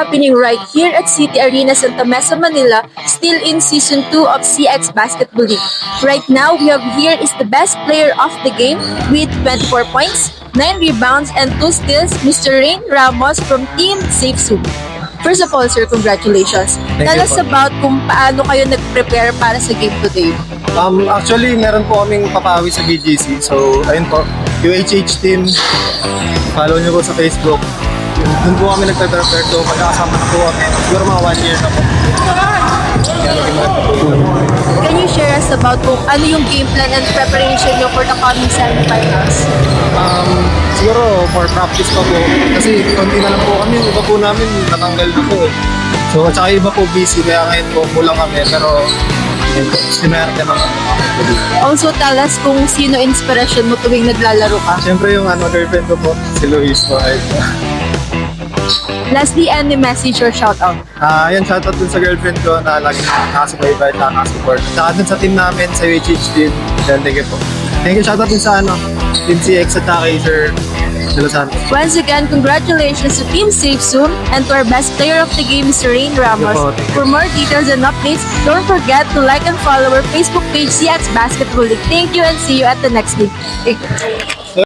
happening right here at City Arena Santa Mesa, Manila, still in Season 2 of CX Basketball League. Right now, we have here is the best player of the game with 24 points, 9 rebounds, and 2 steals, Mr. Rain Ramos from Team Safe Soup. First of all, sir, congratulations. Tell us about kung paano kayo nag-prepare para sa game today. Actually, meron po kaming papawi sa BGC. So, ayun po, UHH team, follow nyo po sa Facebook. Doon po kami nagpe-prepare. So, magkakasama na po kami. Siguro mga 1 year na po. Can you share us about kung ano yung game plan and preparation nyo for the coming semifinals? Siguro, for practice pa po. Kasi konti na lang po kami. Yung iba po namin, natanggal na po. So, at saka iba po busy. Kaya ngayon po, kulang kami. Pero, yun po, sinerte naman. Also, tell us kung sino inspiration mo tuwing naglalaro ka. Siyempre yung girlfriend ko po, si Luis po. Lastly, any message or shoutout? Yan, shoutout dun sa girlfriend ko na lagi nakasubaybay, nakasupport. Tsaka dun sa team namin, sa UHH team. Yan, thank you po. Thank you, shoutout dun sa Team CX at saka kay Sir De Los Santos. Once again, congratulations to Team Safe Zoom and to our best player of the game, Mr. Rain Ramos. For more details and updates, don't forget to like and follow our Facebook page, CX Basketball League. Thank you and see you at the next league.